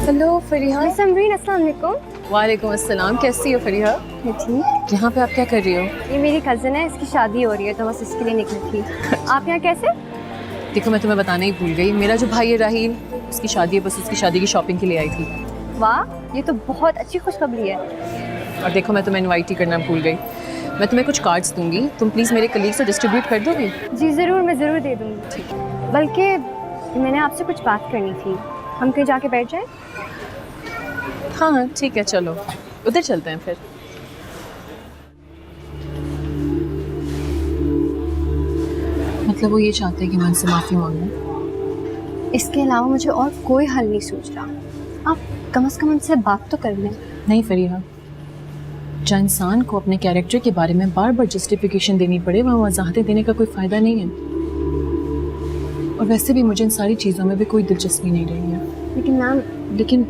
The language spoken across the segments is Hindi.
हेलो फरीहा। समरीन, अस्सलाम वालेकुम। वालेकुम अस्सलाम। कैसी हो फरीहा? मैं ठीक। यहाँ पे आप क्या कर रही हो? ये मेरी कज़न है, इसकी शादी हो रही है तो बस इसके लिए निकली थी। आप यहाँ कैसे? देखो मैं तुम्हें बताना ही भूल गई, मेरा जो भाई है राहील, उसकी शादी है, बस उसकी शादी की शॉपिंग के लिए आई थी। वाह, ये तो बहुत अच्छी खुशखबरी है। और देखो मैं तुम्हें इनवाइट ही करना भूल गई। मैं तुम्हें कुछ कार्ड्स दूंगी, तुम प्लीज़ मेरे कलीग से डिस्ट्रीब्यूट कर दोगी? जी ज़रूर, मैं ज़रूर दे दूँगी। ठीक। बल्कि मैंने आपसे कुछ बात करनी थी, हम कहीं जाके बैठ जाएं? हाँ ठीक है, चलो उधर चलते हैं फिर। मतलब वो ये चाहते हैं कि मैं उनसे माफ़ी मांगूं? इसके अलावा मुझे और कोई हल नहीं सूझ रहा। आप कम से कम उनसे बात तो कर लें। नहीं फरीहा, जहाँ इंसान को अपने कैरेक्टर के बारे में बार बार जस्टिफिकेशन देनी पड़े वहाँ वजाहतें देने का कोई फ़ायदा नहीं है। और वैसे भी मुझे इन सारी चीज़ों में भी कोई दिलचस्पी नहीं रही है। लेकिन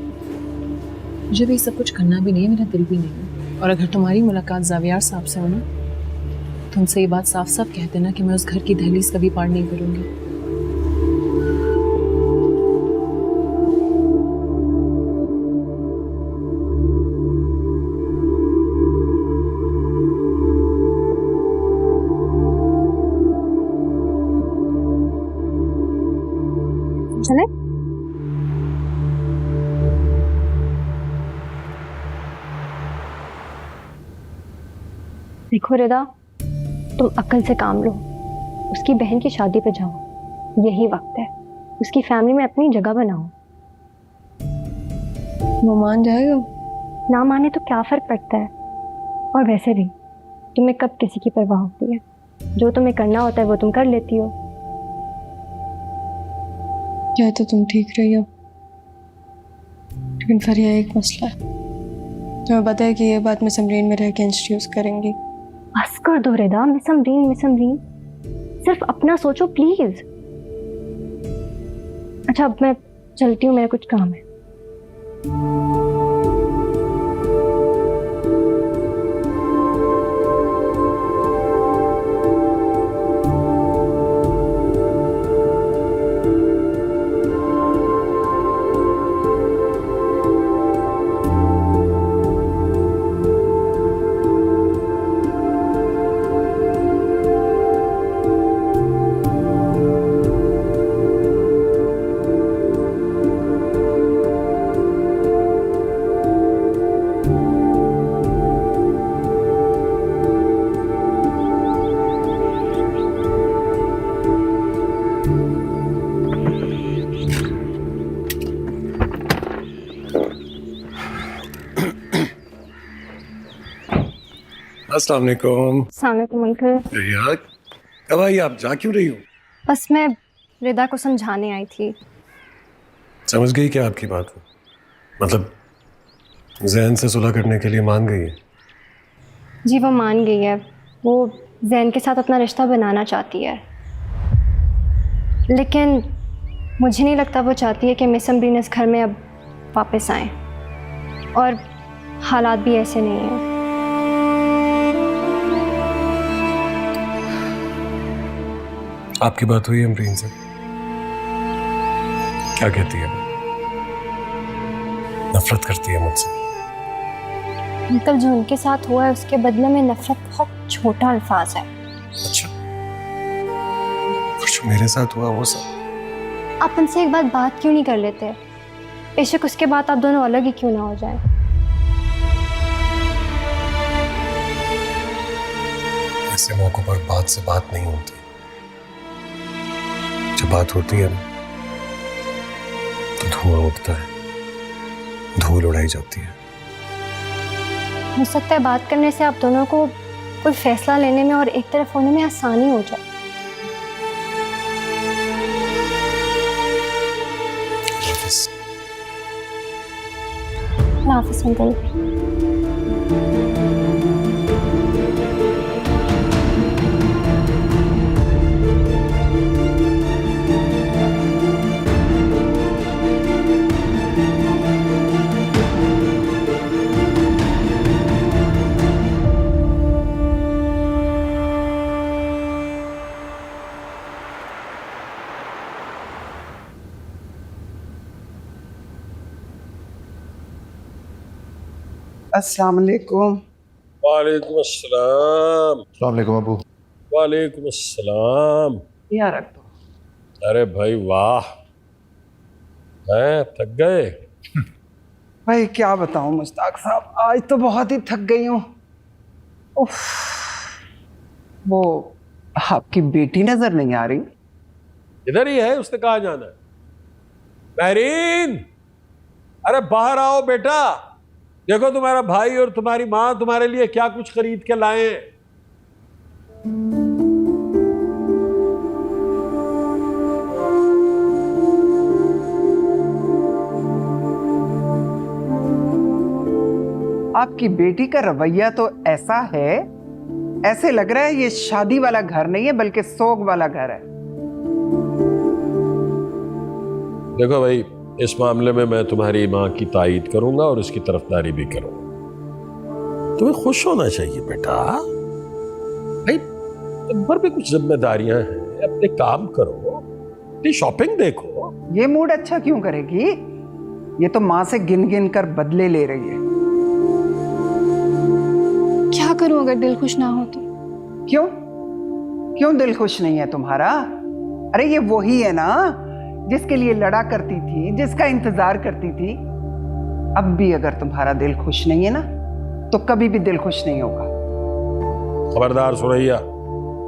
मुझे भी सब कुछ करना भी नहीं है, मेरा दिल भी नहीं है। और अगर तुम्हारी मुलाकात ज़ावियार साहब से हो ना, तो उनसे ये बात साफ साफ कह देना कि मैं उस घर की दहलीज कभी पार नहीं करूँगी। चले? देखो रिदा, तुम अक्ल से काम लो। उसकी बहन की शादी पे जाओ, यही वक्त है। उसकी फैमिली में अपनी जगह बनाओ। वो मान जाएगा? ना माने तो क्या फर्क पड़ता है। और वैसे भी तुम्हें कब किसी की परवाह होती है? जो तुम्हें करना होता है वो तुम कर लेती हो। या तो तुम ठीक रही हो, लेकिन फिर यह एक मसला है। तुम्हें पता है कि ये बात मैं समरीन मेरे अगेंस्ट यूज करेंगी। बस कर दो रिदा, मिस अमरीन, सिर्फ अपना सोचो प्लीज। अच्छा अब मैं चलती हूँ, मेरा कुछ काम है। अस्सलाम वालेकुम। अस्सलाम अंकल। यार कब आई आप? जा क्यों रही हो? बस मैं रिदा को समझाने आई थी। समझ गई क्या आपकी बात को? मतलब जैन से सुलह करने के लिए मान गई है? जी वो मान गई है। वो जैन के साथ अपना रिश्ता बनाना चाहती है, लेकिन मुझे नहीं लगता वो चाहती है कि मिस अमरीन इस घर में अब वापस आए। और हालात भी ऐसे नहीं हैं। आपकी बात हुई अमरीन से? क्या कहती है वो? नफरत करती है मुझसे? अंकल जो उनके साथ हुआ है उसके बदले में नफरत बहुत छोटा अल्फाज है। अच्छा, कुछ मेरे साथ हुआ वो सब? आप उनसे एक बात क्यों नहीं कर लेते? बेशक उसके बाद आप दोनों अलग ही क्यों ना हो जाएं। ऐसे मौकों पर बात से बात नहीं होती। जब बात होती है ना तो धुआं उठता है, धूल उड़ाई जाती है। हो सकता है बात करने से आप दोनों को कोई फैसला लेने में और एक तरफ होने में आसानी हो जाए। हाफिज़ अंकल। अस्सलाम वालेकुम। वालेकुम अस्सलाम। अस्सलाम वालेकुम अबू। वालेकुम अस्सलाम। यहाँ रख दो। अरे भाई वाह, हैं थक गए? भाई क्या बताऊं मुश्ताक साहब, आज तो बहुत ही थक गई हूँ। उफ, वो आपकी बेटी नजर नहीं आ रही? इधर ही है, उसने कहा जाना है। महरीन, अरे बाहर आओ बेटा, देखो तुम्हारा भाई और तुम्हारी माँ तुम्हारे लिए क्या कुछ खरीद के लाए हैं। आपकी बेटी का रवैया तो ऐसा है, ऐसे लग रहा है ये शादी वाला घर नहीं है बल्कि सोग वाला घर है। देखो भाई, इस मामले में मैं तुम्हारी माँ की तायीद करूंगा और उसकी तरफदारी भी करूंगा। तुम्हें खुश होना चाहिए बेटा। भाई तुम पर भी कुछ जिम्मेदारियां हैं, अपने काम करो, अपनी शॉपिंग देखो। ये मूड अच्छा क्यों करेगी? ये तो माँ से गिन गिन कर बदले ले रही है। क्या करूं अगर दिल खुश ना हो तो? क्यों क्यों दिल खुश नहीं है तुम्हारा? अरे ये वही है ना जिसके लिए लड़ा करती थी, जिसका इंतजार करती थी। अब भी अगर तुम्हारा दिल खुश नहीं है ना तो कभी भी दिल खुश नहीं होगा। खबरदार सुरैया,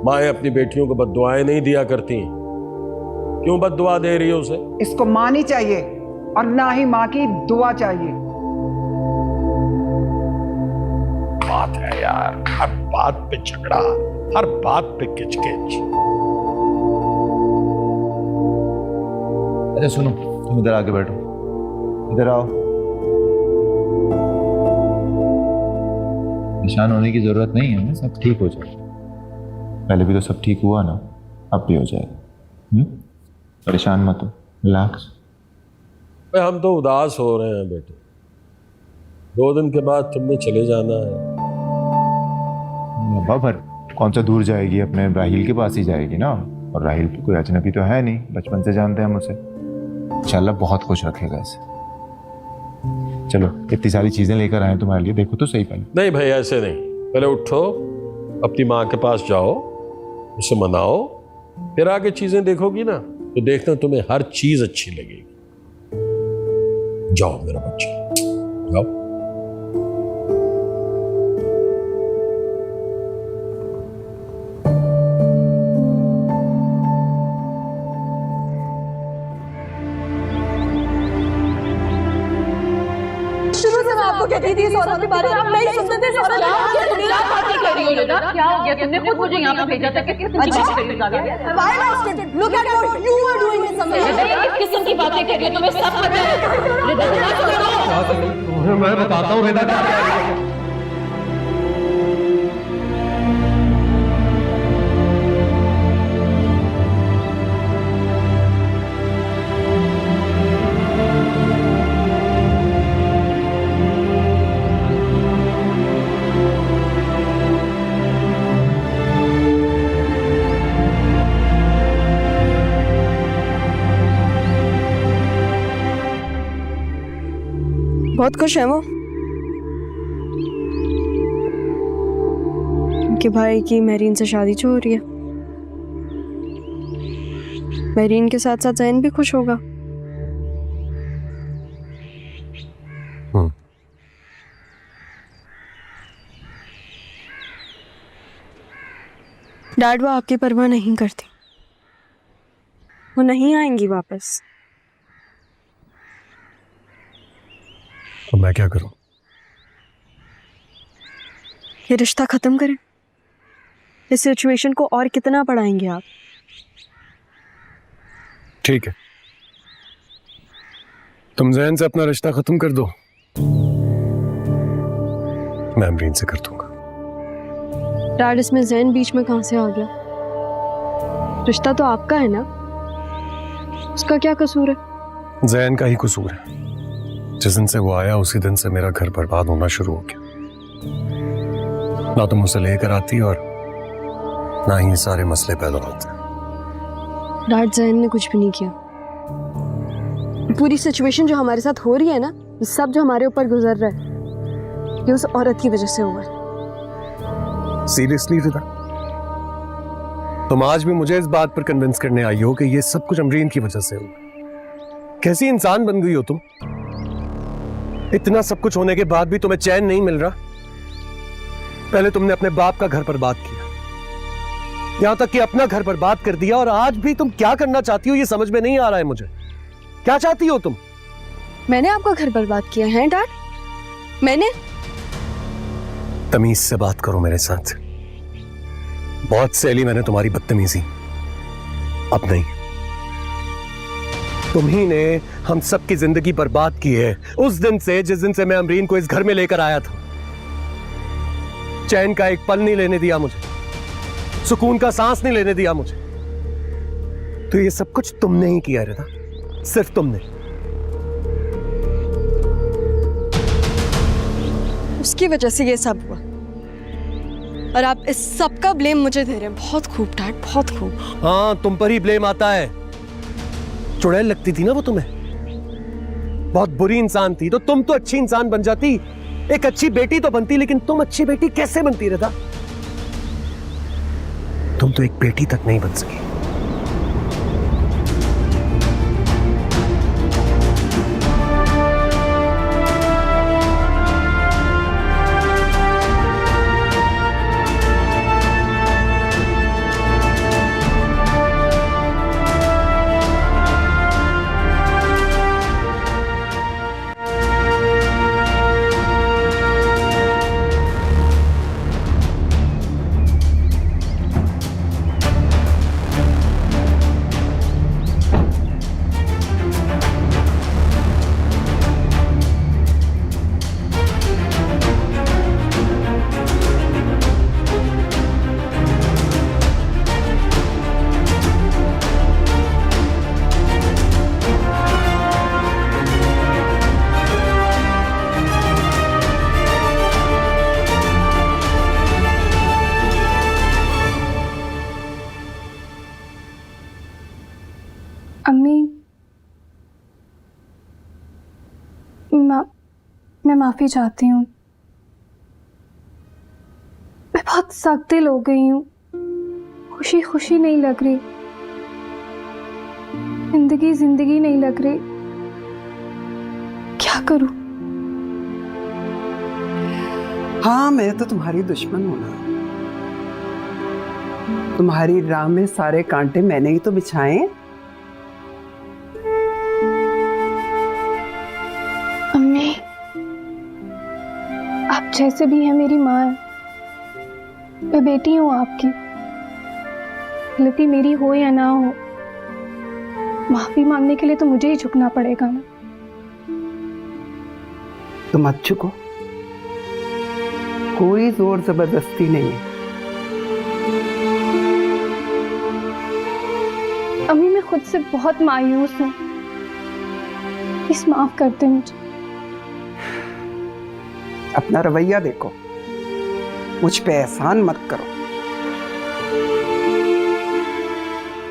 माएँ अपनी बेटियों को बद्दुआएं नहीं दिया करती। क्यों बद्दुआ दे रही हो उसे? इसको माँ नहीं चाहिए और ना ही माँ की दुआ चाहिए। बात है यार, हर बात पे झगड़ा, हर बात पे किचकिच। अच्छा सुनो, तुम इधर आके बैठो, इधर आओ। परेशान होने की जरूरत नहीं है, सब ठीक हो जाएगा। पहले भी तो सब ठीक हुआ ना, अब भी हो जाएगा। परेशान मत हो, रिलैक्स। हम तो उदास हो रहे हैं बेटे, 2 दिन के बाद तुमने चले जाना है। बाबर कौन सा दूर जाएगी, अपने राहिल के पास ही जाएगी ना। और राहिल भी कोई अजनबी तो है नहीं, बचपन से जानते हैं हम उसे। इंशाल्लाह बहुत खुश रखेगा इसे। चलो इतनी सारी चीजें लेकर आए तुम्हारे लिए, देखो तो सही पहले। नहीं भाई ऐसे नहीं, पहले उठो, अपनी माँ के पास जाओ, उसे मनाओ, फिर आगे चीजें देखोगी ना तो देखना तुम्हें हर चीज अच्छी लगेगी। जाओ मेरा बच्चा, जाओ। आपको कहती थी सौरभ के बारे में, आप नहीं सुनते थे। सौरभ क्या बातें कर रही हो बेटा? क्या हो गया? तुमने खुद मुझे यहाँ पे भेजा था कि किस किस्म की बातें कर रही हो? Why not? Look at what you are doing in some way. किस किस्म की बातें कर रही हो? तुम्हें सब पता है। मैं बताता हूँ बेटा क्या कह रही है। बहुत खुश है वो उनके भाई की महरीन से शादी जो हो रही है। महरीन के साथ साथ जैन भी खुश होगा। डैड वो आपकी परवाह नहीं करती, वो नहीं आएंगी वापस। तो मैं क्या करूं? ये रिश्ता खत्म करें? इस सिचुएशन को और कितना बढ़ाएंगे आप? ठीक है, तुम जैन से अपना रिश्ता खत्म कर दो, मैं अमरीन से कर दूंगा। डैड इसमें जैन बीच में कहां से आ गया? रिश्ता तो आपका है ना, उसका क्या कसूर है? जैन का ही कसूर है। जिस दिन से वो आया उसी दिन से मेरा घर बर्बाद होना शुरू हो गया। ना तुम उसे लेकर आती और ना ही सारे मसले पैदा होते। डैड जैन ने कुछ भी नहीं किया। पूरी सिचुएशन जो हमारे साथ हो रही है ना, सब जो हमारे ऊपर गुजर रहा है, ये उस औरत की वजह से हुआ है। सीरियसली रिदा, तुम आज भी मुझे इस बात पर कन्विंस करने आई हो कि ये सब कुछ अमरीन की वजह से हुआ? कैसी इंसान बन गई हो तुम? इतना सब कुछ होने के बाद भी तुम्हें चैन नहीं मिल रहा? पहले तुमने अपने बाप का घर बर्बाद किया, यहां तक कि अपना घर बर्बाद कर दिया, और आज भी तुम क्या करना चाहती हो ये समझ में नहीं आ रहा है मुझे। क्या चाहती हो तुम? मैंने आपका घर बर्बाद किया है डैड? मैंने? तमीज से बात करो मेरे साथ। बहुत सहेली मैंने तुम्हारी बदतमीजी, अब नहीं। तुम ही ने हम सब की जिंदगी बर्बाद की है उस दिन से, जिस दिन से मैं अमरीन को इस घर में लेकर आया था। चैन का एक पल नहीं लेने दिया मुझे, सुकून का सांस नहीं लेने दिया मुझे। तो ये सब कुछ तुमने ही किया रिदा, सिर्फ तुमने। उसकी वजह से ये सब हुआ, और आप इस सब का ब्लेम मुझे दे रहे हैं। बहुत खूब डैड, बहुत खूब। हाँ, तुम पर ही ब्लेम आता है। चुड़ैल लगती थी ना वो तुम्हें, बहुत बुरी इंसान थी, तो तुम तो अच्छी इंसान बन जाती, एक अच्छी बेटी तो बनती। लेकिन तुम अच्छी बेटी कैसे बनती रिदा? तुम तो एक बेटी तक नहीं बन सकी। अम्मी, मैं माफ़ी चाहती हूँ। मैं बहुत सख्त दिल हो गई हूँ, खुशी खुशी नहीं लग रही, जिंदगी जिंदगी नहीं लग रही। क्या करूँ? हाँ, मैं तो तुम्हारी दुश्मन हूं ना। तुम्हारी राह में सारे कांटे मैंने ही तो बिछाए। अम्मी, आप जैसे भी हैं मेरी माँ है, मैं बेटी हूँ आपकी। गलती मेरी हो या ना हो, माफी मांगने के लिए तो मुझे ही झुकना पड़ेगा ना। तुम मत झुको, कोई जोर जबरदस्ती नहीं है। अम्मी, मैं खुद से बहुत मायूस हूँ, प्लीज माफ कर दे मुझे। अपना रवैया देखो, मुझ पे एहसान मत करो।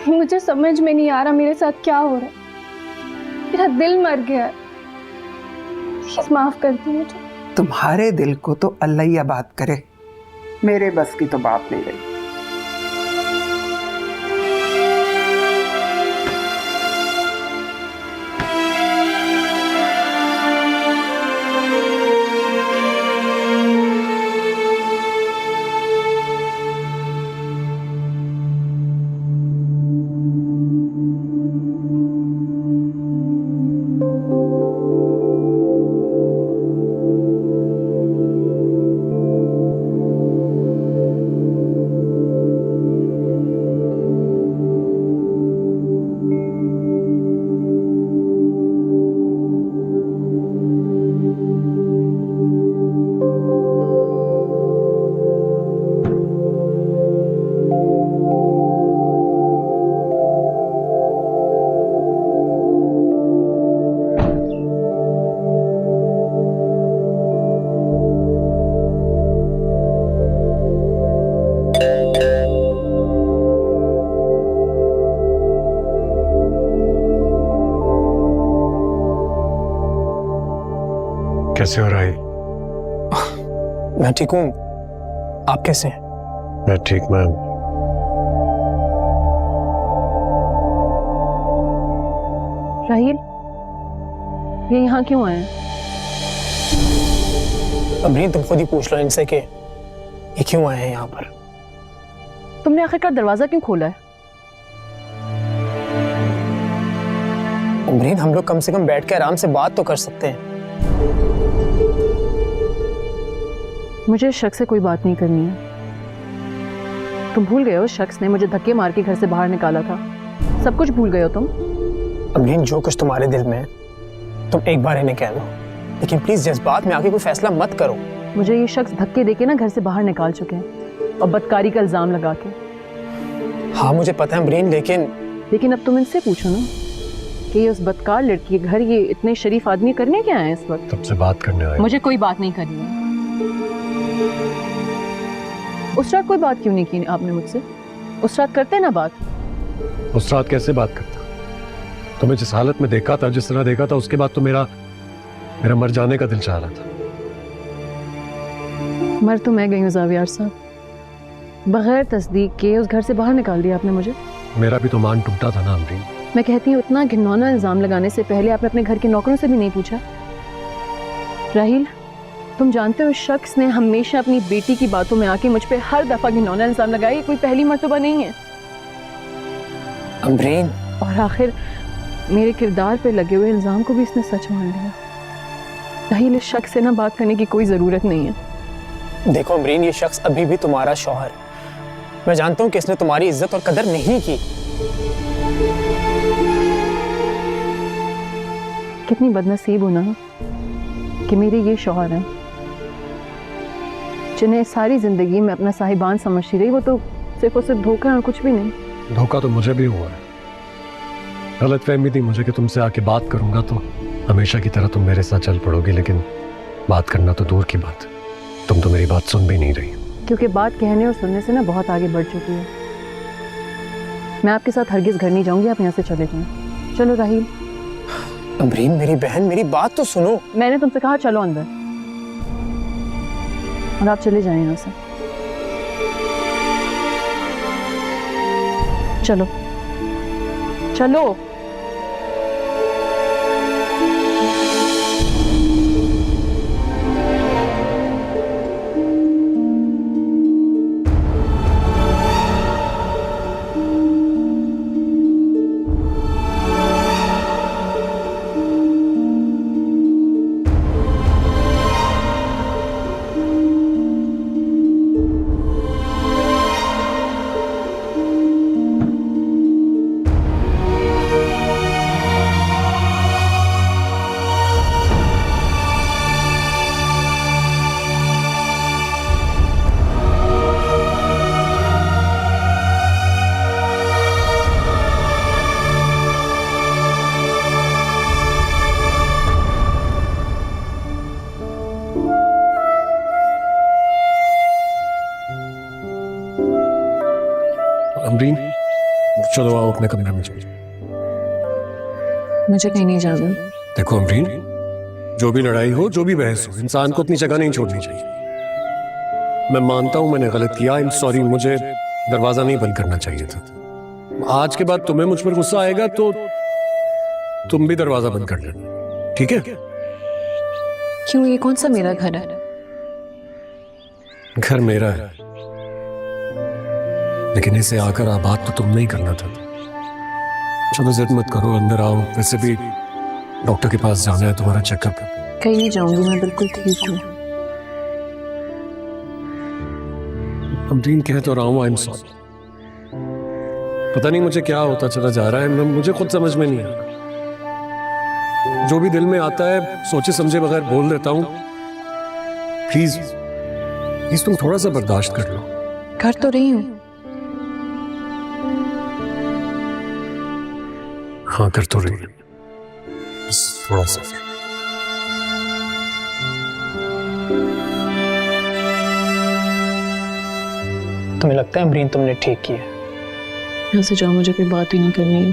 मुझे समझ में नहीं आ रहा मेरे साथ क्या हो रहा है। मेरा दिल मर गया है, प्लीज माफ कर दे मुझे। तुम्हारे दिल को तो अल्लाह ही आबाद करे, मेरे बस की तो बात नहीं रही। कैसे हो रहा है? मैं ठीक हूँ, आप कैसे हैं? मैं ठीक। मैं राहिल, ये यहाँ क्यों आए? अमरीन, तुम खुद ही पूछ लो इनसे कि ये क्यों आए हैं यहाँ पर। तुमने आखिरकार दरवाजा क्यों खोला है? अमरीन, हम लोग कम से कम बैठ के आराम से बात तो कर सकते हैं। मुझे इस शख्स से कोई बात नहीं करनी है। तुम भूल गए हो शख्स ने मुझे धक्के मार के घर से बाहर निकाला था। सब कुछ भूल गए हो तुम। अमरीन, जो कुछ तुम्हारे दिल में है तुम एक बार इन्हें कह दो, लेकिन प्लीज जज्बात में आके कोई फैसला मत करो। मुझे ये शख्स धक्के देके ना घर से बाहर निकाल चुके हैं और बदकारी का इल्जाम लगा के। हाँ मुझे पता है अमरीन, लेकिन अब तुम इनसे पूछो ना कि ये उस बदकार लड़की के घर ये इतने शरीफ आदमी करने क्या आए इस वक्त? तुमसे बात करने आए। मुझे कोई बात नहीं करनी है। उस रात कोई बात क्यों नहीं की आपने मुझसे? उस रात करते ना बात। उस रात कैसे बात करता? तुम्हें जिस हालत में देखा था, जिस तरह देखा था, उसके बाद तो मेरा मर जाने का दिल चाह रहा था। मर तो मैं गई हूँ ज़ावियार साहब, बगैर तस्दीक के उस घर से बाहर निकाल दिया आपने मुझे। मेरा भी तो मान टूटा था ना अमरीन। मैं कहती हूँ उतना घिनौना इल्जाम लगाने से पहले आपने अपने घर के नौकरों से भी नहीं पूछा। राहिल, तुम जानते हो इस शख्स ने हमेशा अपनी बेटी की बातों में आके मुझ पे हर दफा घिनौना इल्जाम लगाया। ये कोई पहली मर्तबा नहीं है अमरीन। और आखिर मेरे किरदार पे लगे हुए इल्जाम को भी इसने सच मान लिया। राहिल, इस शख्स से ना बात करने की कोई जरूरत नहीं है। देखो अमरीन, ये शख्स अभी भी तुम्हारा शौहर। मैं जानता हूँ कि इसने तुम्हारी इज्जत और कदर नहीं की। कितनी बदनसीब हो ना कि मेरे ये शौहर हैं जिन्हें सारी जिंदगी में अपना साहिबान समझती रही। वो तो सिर्फ और सिर्फ धोखा और कुछ भी नहीं। धोखा तो मुझे भी हुआ है। गलतफहमी थी मुझे कि तुमसे आके बात करूंगा तो हमेशा की तरह तुम मेरे साथ चल पड़ोगी, लेकिन बात करना तो दूर की बात, तुम तो मेरी बात सुन भी नहीं रही। क्योंकि बात कहने और सुनने से ना बहुत आगे बढ़ चुकी है। मैं आपके साथ हरगिज घर नहीं जाऊंगी, आप यहाँ से चले जाएं। चलो राहिल। अमरीन मेरी बहन, मेरी बात तो सुनो। मैंने तुमसे कहा चलो अंदर, और आप चले जाएं यहाँ से। चलो चलो। अमरीन, चलो आओ अपने कमरे में चलो। मुझे कहीं नहीं जाना। देखो अमरीन, जो भी लड़ाई हो, जो भी बहस हो, इंसान को अपनी जगह नहीं छोड़नी चाहिए। मैं मानता हूं मैंने गलत किया, आई एम सॉरी। मुझे दरवाजा नहीं बंद करना चाहिए था। आज के बाद तुम्हें मुझ पर गुस्सा आएगा तो तुम भी दरवाजा बंद कर लेना, ठीक है? क्यों, ये कौन सा मेरा घर है? घर मेरा है, लेकिन इसे आकर आबाद तो तुमने ही करना था। चलो जिद मत करो, अंदर आओ। वैसे भी डॉक्टर के पास जाना है, तुम्हारा चेकअप। कहीं नहीं जाऊंगी, मैं बिल्कुल ठीक हूँ। अमरीन कह तो रहा हूँ, आई एम सॉरी। पता नहीं मुझे क्या होता चला जा रहा है, मुझे खुद समझ में नहीं आ रहा। जो भी दिल में आता है सोचे समझे बगैर बोल देता हूँ। प्लीज प्लीज तुम थोड़ा सा बर्दाश्त कर लो। कर तो रही हूँ। हाँ कर तो रही है, थोड़ा सा। तुम्हें लगता है अमरीन तुमने ठीक किया? यहाँ से जाओ, मुझे कोई बात ही नहीं करनी है।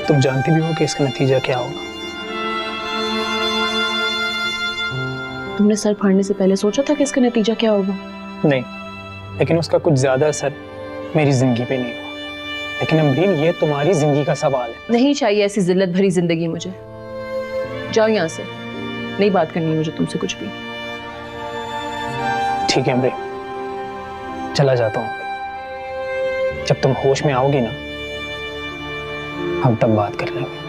तुम जानती भी हो कि इसका नतीजा क्या होगा। तुमने सर फाड़ने से पहले सोचा था कि इसका नतीजा क्या होगा? नहीं, लेकिन उसका कुछ ज्यादा असर मेरी जिंदगी पे नहीं हुआ। लेकिन अमरीन, ये तुम्हारी जिंदगी का सवाल है। नहीं चाहिए ऐसी जिल्लत भरी जिंदगी मुझे। जाओ यहाँ से, नहीं बात करनी मुझे तुमसे कुछ भी। ठीक है अमरीन, चला जाता हूँ। जब तुम होश में आओगी ना, हम तब बात कर लेंगे।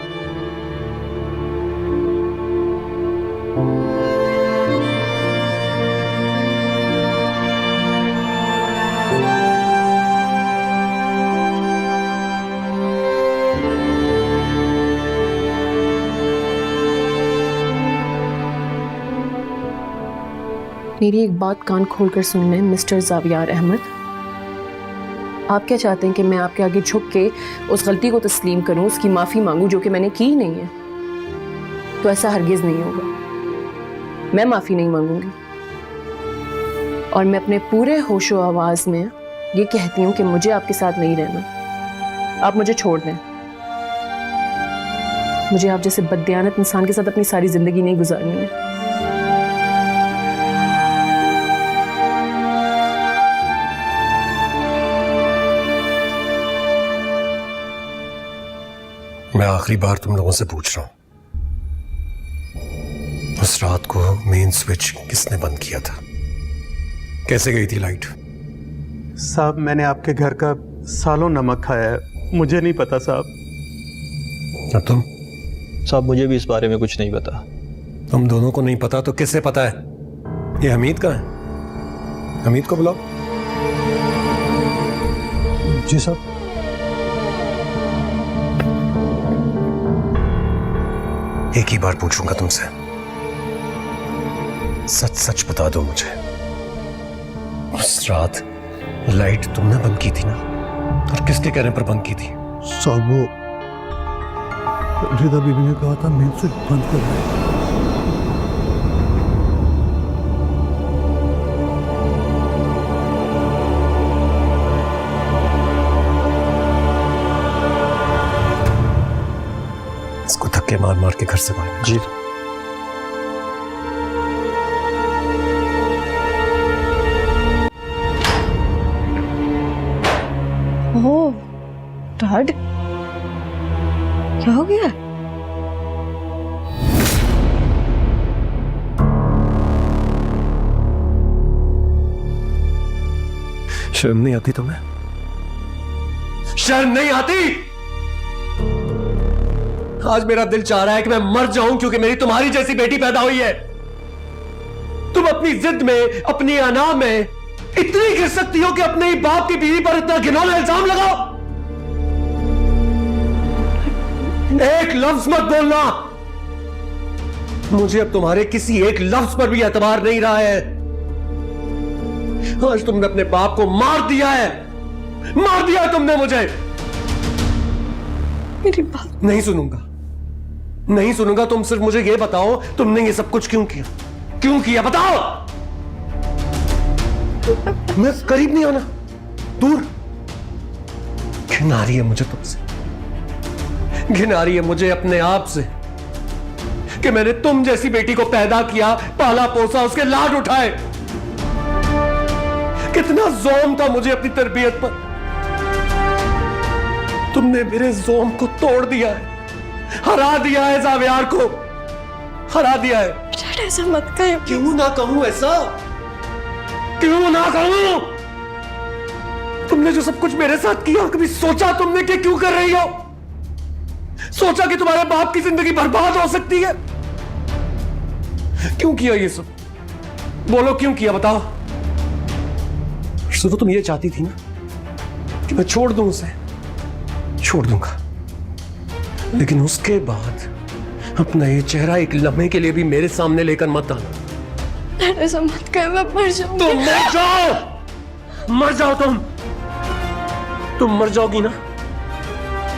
मेरी एक बात कान खोलकर सुन लें मिस्टर ज़ावियार अहमद। आप क्या चाहते हैं कि मैं आपके आगे झुक के उस गलती को तस्लीम करूं, उसकी माफ़ी मांगूं जो कि मैंने की ही नहीं है? तो ऐसा हरगिज़ नहीं होगा। मैं माफ़ी नहीं मांगूंगी और मैं अपने पूरे होशो आवाज़ में ये कहती हूँ कि मुझे आपके साथ नहीं रहना। आप मुझे छोड़ दें। मुझे आप जैसे बददियानत इंसान के साथ अपनी सारी ज़िंदगी नहीं गुजारनी है। मैं आखिरी बार तुम लोगों से पूछ रहा हूं, उस रात को मेन स्विच किसने बंद किया था? कैसे गई थी लाइट? साहब, मैंने आपके घर का सालों नमक खाया है, मुझे नहीं पता साहब। और तुम? साहब, मुझे भी इस बारे में कुछ नहीं पता। तुम दोनों को नहीं पता तो किससे पता है? ये हमीद कहाँ है? हमीद को बुलाओ। जी साहब। एक ही बार पूछूंगा तुमसे, सच सच बता दो मुझे, उस रात लाइट तुमने बंद की थी ना? और किसके कहने पर बंद की थी? साहब, वो रिदा बीबी ने कहा था मेन स्विच बंद कर रहे। इसको धक्के मार मार के घर से बाहर। जी। ओह डैड, क्या हो गया? शर्म नहीं आती तुम्हें? शर्म नहीं आती? आज मेरा दिल चाह रहा है कि मैं मर जाऊं क्योंकि मेरी तुम्हारी जैसी बेटी पैदा हुई है। तुम अपनी जिद में, अपनी अना में इतनी गिर सकती हो कि अपने ही बाप की बीवी पर इतना घिनौना इल्जाम लगाओ। एक लफ्ज मत बोलना। मुझे अब तुम्हारे किसी एक लफ्ज पर भी एतबार नहीं रहा है। आज तुमने अपने बाप को मार दिया है, मार दिया है तुमने मुझे। मेरी बात नहीं सुनूंगा, नहीं सुनूंगा। तुम सिर्फ मुझे यह बताओ, तुमने ये सब कुछ क्यों किया? क्यों किया बताओ। मैं करीब नहीं आना, दूर। घिन आ रही है मुझे तुमसे, घिन आ रही है मुझे अपने आप से कि मैंने तुम जैसी बेटी को पैदा किया, पाला पोसा, उसके लाड उठाए। कितना ज़ोम था मुझे अपनी तरबियत पर। तुमने मेरे ज़ोम को तोड़ दिया है, हरा दिया है। ज़ावियार को हरा दिया है। ऐसा मत कहो। क्यों ना कहूं ऐसा? क्यों ना कहूं? तुमने जो सब कुछ मेरे साथ किया, कभी सोचा तुमने कि क्यों कर रही हो? सोचा कि तुम्हारे बाप की जिंदगी बर्बाद हो सकती है? क्यों किया ये सब? बोलो क्यों किया, बताओ। सिर्फ तुम ये चाहती थी ना कि मैं छोड़ दूं उसे। छोड़ दूंगा, लेकिन उसके बाद अपना ये चेहरा एक लम्हे के लिए भी मेरे सामने लेकर मत आना। ऐसा मत कहो, मैं मर जाऊंगी। तुम मर जाओ, मर जाओ। तुम मर जाओगी ना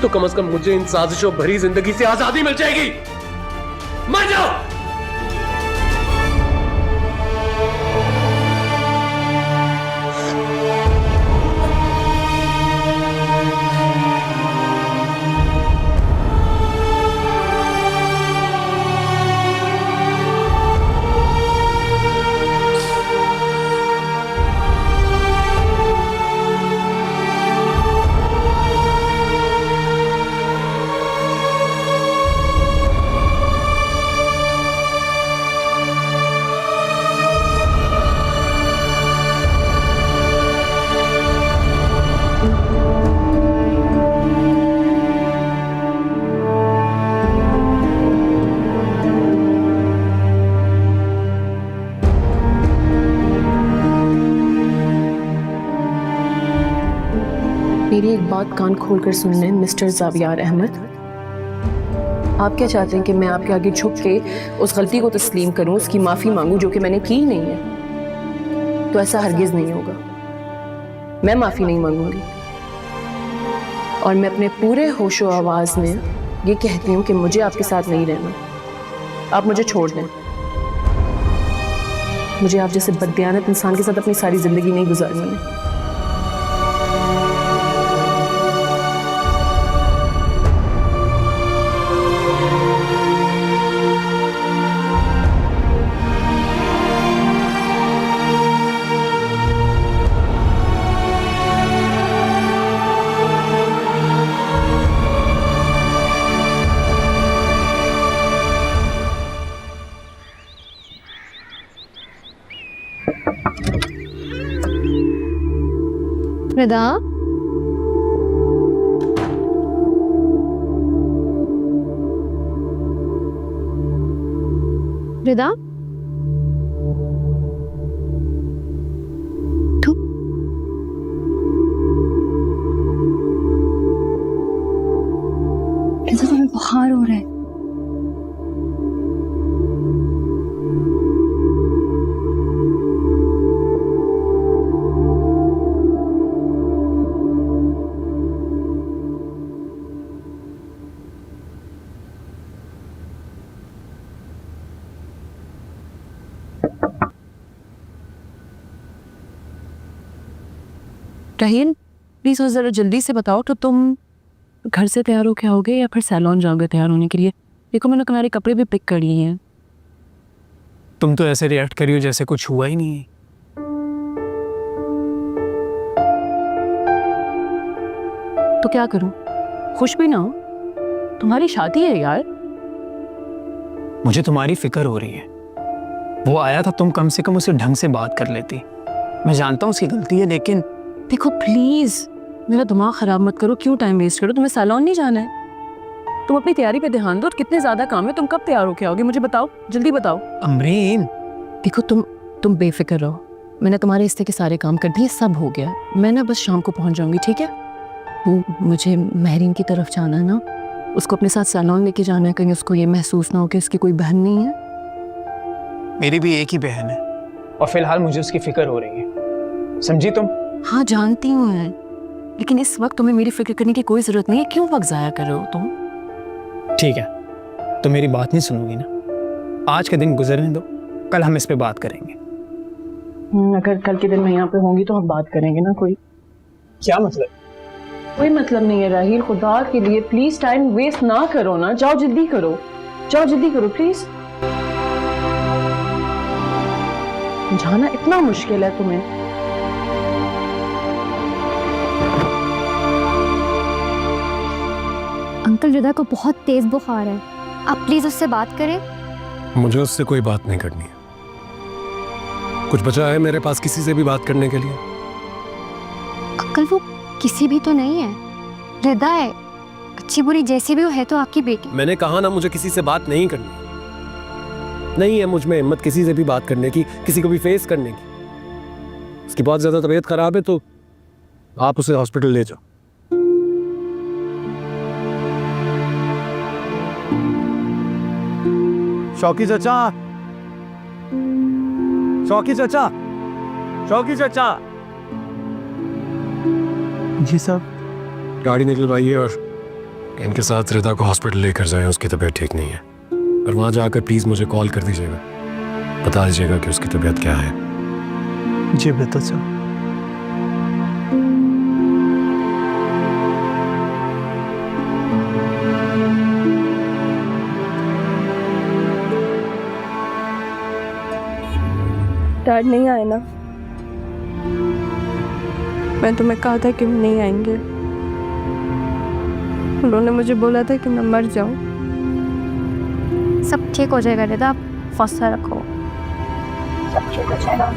तो कम से कम मुझे इन साजिशों भरी जिंदगी से आजादी मिल जाएगी। मर जाओ। मेरी एक बात कान खोलकर सुन लें मिस्टर ज़ावियार अहमद। आप क्या चाहते हैं कि मैं आपके आगे झुक के उस गलती को तस्लीम करूं, उसकी माफ़ी मांगूं जो कि मैंने की ही नहीं है? तो ऐसा हरगिज़ नहीं होगा। मैं माफ़ी नहीं मांगूंगी और मैं अपने पूरे होशो आवाज़ में ये कहती हूँ कि मुझे आपके साथ नहीं रहना। आप मुझे छोड़ दें। मुझे आप जैसे बददियानत इंसान के साथ अपनी सारी ज़िंदगी नहीं गुजारनी है। रिदा, रिदा, तू रिदा, तुम्हें बुखार हो रहा है। राहील प्लीज़ ज़रा जल्दी से बताओ कि तुम घर से तैयार हो के आओगे या फिर सैलून जाओगे तैयार होने के लिए? देखो मैंने तुम्हारे कपड़े भी पिक कर लिए हैं। तुम तो ऐसे रिएक्ट करी हो जैसे कुछ हुआ ही नहीं है। तो क्या करूं? खुश भी ना हो? तुम्हारी शादी है यार। मुझे तुम्हारी फिक्र हो रही है। वो आया था, तुम कम से कम उसे ढंग से बात कर लेती। मैं जानता हूँ उसकी गलती है, लेकिन देखो प्लीज़ मेरा दिमाग ख़राब मत करो। क्यों टाइम वेस्ट करो? तुम्हें सैलून नहीं जाना है? तुम अपनी तैयारी पे ध्यान दो। और कितने ज़्यादा काम है। तुम कब तैयार होके आओगे मुझे बताओ, जल्दी बताओ। अमरीन, देखो तुम बेफिक्र रहो। मैंने तुम्हारे हिस्से के सारे काम कर दिए, सब हो गया। मैं ना बस शाम को पहुँच जाऊँगी, ठीक है? वो मुझे महरीन की तरफ जाना है ना, उसको अपने साथ सैलून लेके जाना है। कहीं उसको ये महसूस ना हो कि उसकी कोई बहन नहीं है। मेरी भी एक ही बहन है और फिलहाल मुझे उसकी फिक्र हो रही है, समझी तुम? हाँ जानती हूँ मैं, लेकिन इस वक्त तुम्हें मेरी फिक्र करने की कोई ज़रूरत नहीं है। क्यों वक्त ज़ाया कर रहे हो तुम? ठीक है, तो मेरी बात नहीं सुनोगी ना? आज का दिन गुजरने दो, कल हम इस पे बात करेंगे। अगर कल के दिन मैं यहाँ पे होंगी तो हम बात करेंगे ना। कोई क्या मतलब? कोई मतलब नहीं है राहील, खुदा के लिए प्लीज टाइम वेस्ट ना करो ना। जाओ जल्दी करो, जाओ जल्दी करो प्लीज। जाना इतना मुश्किल है तुम्हें? अंकल रिदा को बहुत तेज बुखार है, आप प्लीज उससे बात करें। मुझे उससे कोई बात नहीं करनी है। कुछ बचा है मेरे पास किसी से भी बात करने के लिए? अंकल वो किसी भी तो नहीं है, रिदा है। अच्छी बुरी जैसी भी हो है तो आपकी बेटी। मैंने कहा ना मुझे किसी से बात नहीं करनी। नहीं है मुझ में हिम्मत किसी से भी बात करने की, किसी को भी फेस करने की। उसकी बहुत ज्यादा तबीयत खराब है तो आप उसे हॉस्पिटल ले जाओ। शौकी चाचा, शौकी चाचा, शौकी चाचा। जी साहब। गाड़ी निकलवाइए और इनके साथ रिदा को हॉस्पिटल लेकर जाएं। उसकी तबीयत ठीक नहीं है। और वहां जाकर प्लीज मुझे कॉल कर दीजिएगा, बता दीजिएगा कि उसकी तबीयत क्या है। जी बेटा साहब। डैड नहीं आए ना? मैं तुम्हें कहा था कि वो नहीं आएंगे। उन्होंने मुझे बोला था कि मैं मर जाऊं। सब ठीक हो जाएगा रिदा, आप फौसला रखो, सब ठीक हो जाएगा।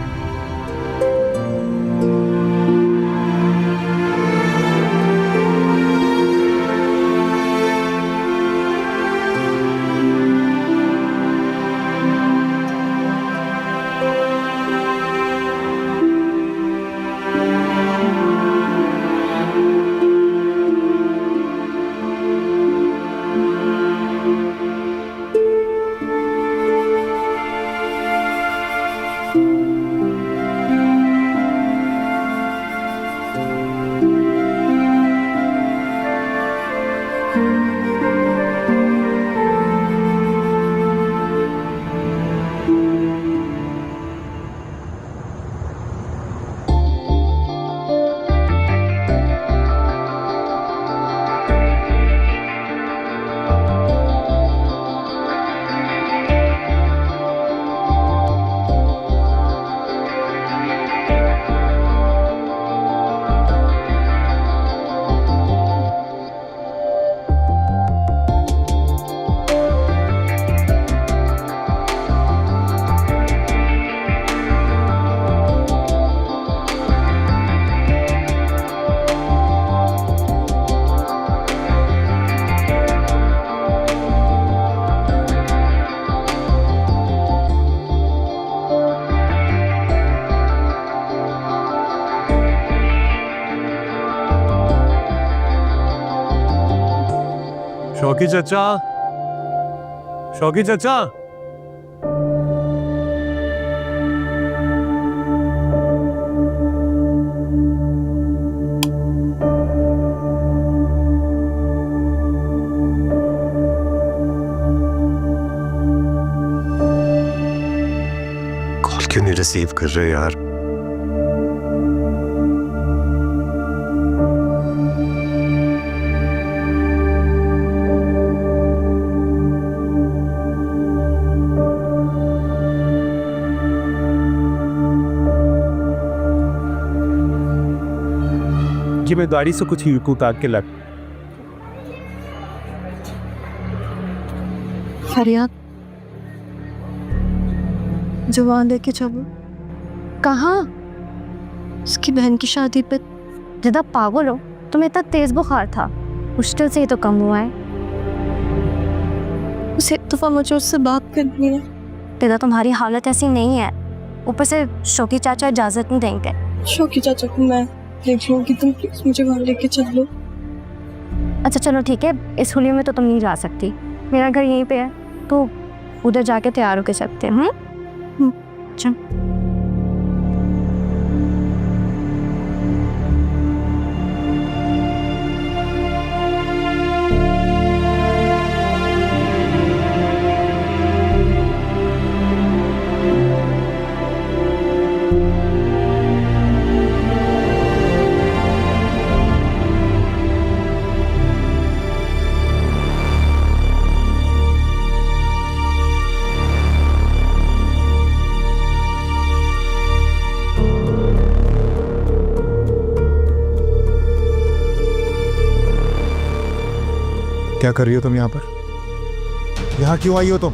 शौकी चाचा, शौकी चाचा। कॉल क्यों नहीं रिसीव कर रहे यार? कि मैं गाड़ी से कुछ ही उतार के लग। फरियाद, जवान लेके चलो। कहाँ? उसकी बहन की शादी पे। ज्यादा पागल हो? तुम्हें इतना तेज बुखार था, मुश्किल से ही तो कम हुआ है। उसे एक दफा मुझे उससे बात करनी है। तेरा तुम्हारी हालत ऐसी नहीं है, ऊपर से शौकी चाचा इजाजत नहीं देंगे। शौकी चाचा को मैं देख लूंगी, तुम प्लीज मुझे वहां लेके चलो। अच्छा चलो ठीक है, इस होली में तो तुम नहीं जा सकती, मेरा घर यहीं पे है, तो उधर जाके तैयार होके सकते हैं। चल। क्या कर रही हो तुम यहाँ पर? यहाँ क्यों आई हो तुम?